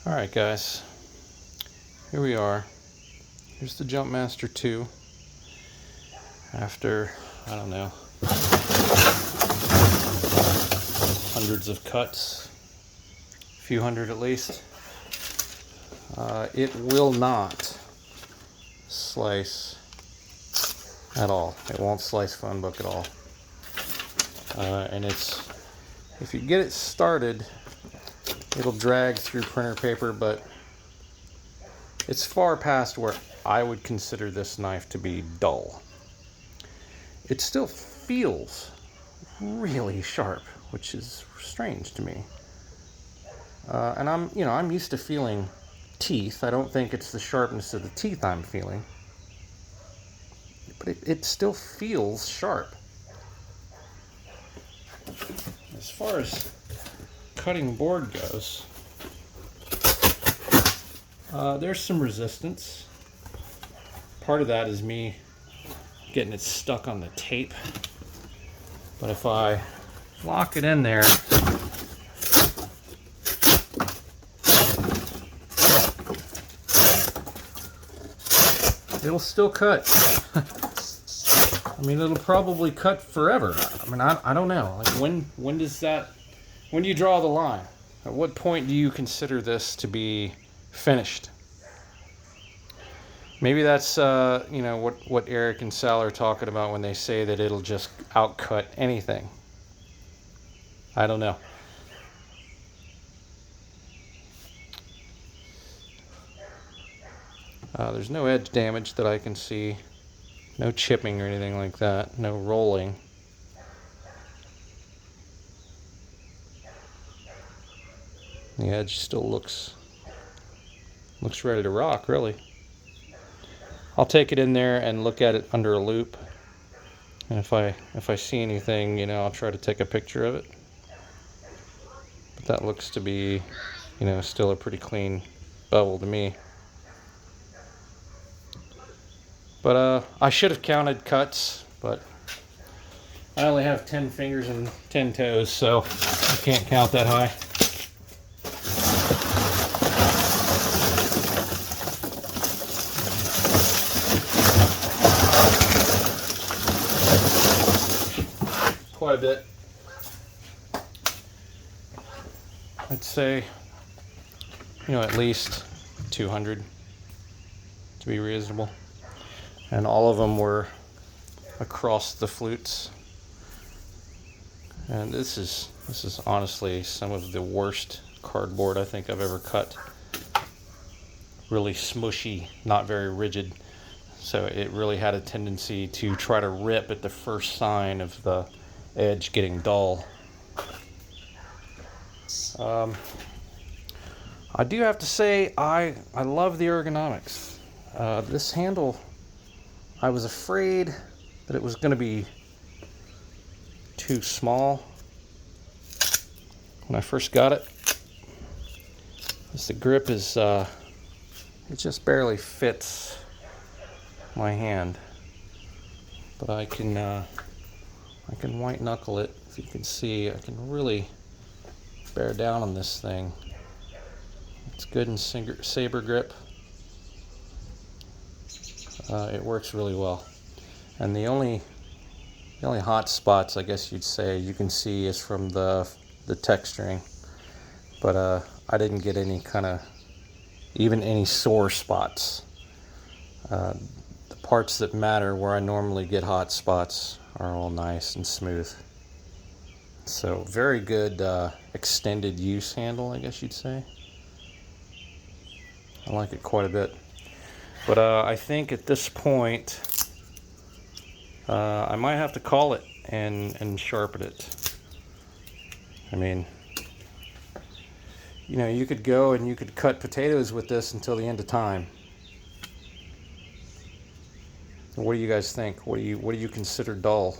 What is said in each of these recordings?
Alright guys, here we are. Here's the Jumpmaster 2 after, I don't know, hundreds of cuts, a few hundred at least. It will not slice at all. It won't slice phone book at all. And if you get it started, it'll drag through printer paper, but it's far past where I would consider this knife to be dull. It still feels really sharp, which is strange to me. And I'm used to feeling teeth. I don't think it's the sharpness of the teeth I'm feeling, but it still feels sharp. As far as cutting board goes, there's some resistance. Part of that is me getting it stuck on the tape, but if I lock it in there, it'll still cut. I mean, it'll probably cut forever. I mean, I don't know. Like, when do you draw the line? At what point do you consider this to be finished? Maybe that's what Eric and Sal are talking about when they say that it'll just outcut anything. I don't know. There's no edge damage that I can see. No chipping or anything like that. No rolling. The edge still looks ready to rock, really. I'll take it in there and look at it under a loop. And if I see anything, I'll try to take a picture of it. But that looks to be, still a pretty clean bevel to me. But I should have counted cuts, but I only have 10 fingers and 10 toes, so I can't count that high. Quite a bit. I'd say, at least 200 to be reasonable. And all of them were across the flutes. And this is honestly some of the worst cardboard I think I've ever cut. Really smushy, not very rigid. So it really had a tendency to try to rip at the first sign of the edge getting dull. I do have to say I love the ergonomics. This handle, I was afraid that it was going to be too small when I first got it. The grip is it just barely fits my hand, but I can white knuckle it. If you can see, I can really bear down on this thing. It's good in saber grip. It works really well, and the only hot spots, I guess you'd say, you can see is from the texturing, but I didn't get any even any sore spots. The parts that matter, where I normally get hot spots, are all nice and smooth. So very good extended use handle, I guess you'd say. I like it quite a bit. But I think at this point, I might have to call it and sharpen it. I mean, you could go and you could cut potatoes with this until the end of time. What do you guys think? What do you consider dull?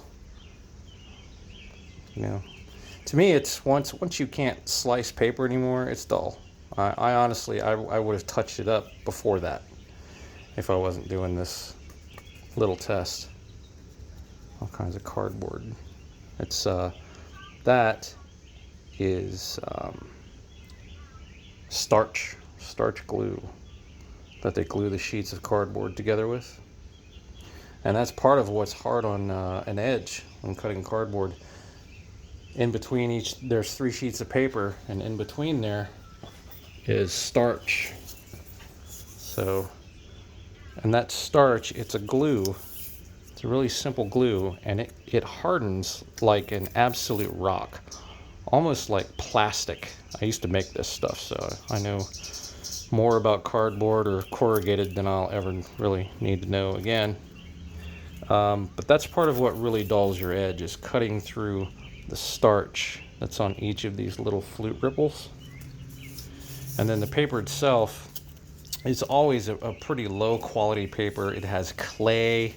To me, it's once you can't slice paper anymore, it's dull. I honestly, I would have touched it up before that if I wasn't doing this little test. All kinds of cardboard. It's that is starch starch glue that they glue the sheets of cardboard together with. And that's part of what's hard on an edge when cutting cardboard. In between each, there's 3 sheets of paper, and in between there is starch. So, and that starch, it's a glue. It's a really simple glue, and it hardens like an absolute rock, almost like plastic. I used to make this stuff, so I know more about cardboard or corrugated than I'll ever really need to know again. But that's part of what really dulls your edge, is cutting through the starch that's on each of these little flute ripples. And then the paper itself is always a pretty low quality paper. It has clay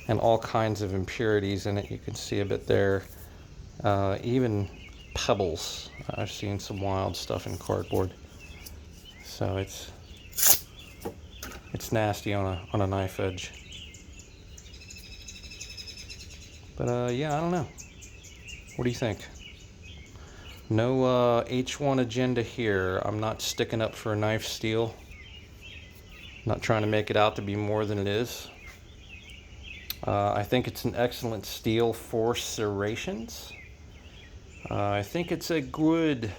and all kinds of impurities in it. You can see a bit there. Even pebbles. I've seen some wild stuff in cardboard. So it's nasty on a knife edge. But yeah, I don't know. What do you think? No H1 agenda here. I'm not sticking up for knife steel. Not trying to make it out to be more than it is. I think it's an excellent steel for serrations. I think it's a good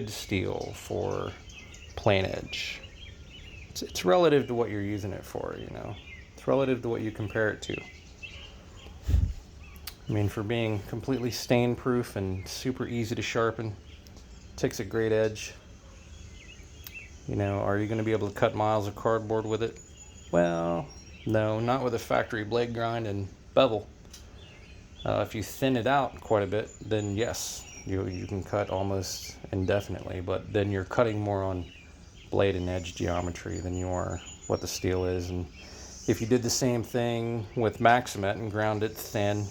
steel for plain edge. It's relative to what you're using it for, you know. It's relative to what you compare it to. I mean, for being completely stain proof and super easy to sharpen, takes a great edge. You know, are you going to be able to cut miles of cardboard with it? Well, no, not with a factory blade grind and bevel. If you thin it out quite a bit, then yes, you can cut almost indefinitely, but then you're cutting more on blade and edge geometry than you are what the steel is. And if you did the same thing with Maximet and ground it thin,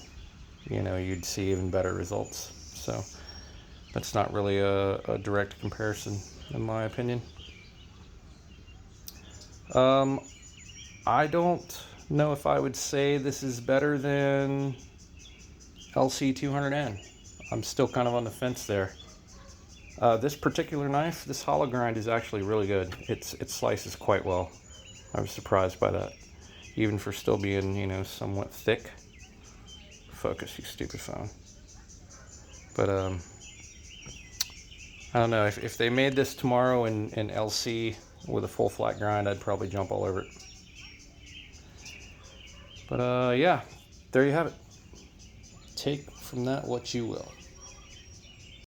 you know, you'd see even better results. So that's not really a direct comparison, in my opinion. I don't know if I would say this is better than LC200N. I'm still kind of on the fence there. This particular knife, this hollow grind, is actually really good. It slices quite well. I was surprised by that, even for still being, you know, somewhat thick. Focus, you stupid phone. But I don't know, if they made this tomorrow in LC with a full flat grind, I'd probably jump all over it. But yeah, there you have it. Take from that what you will.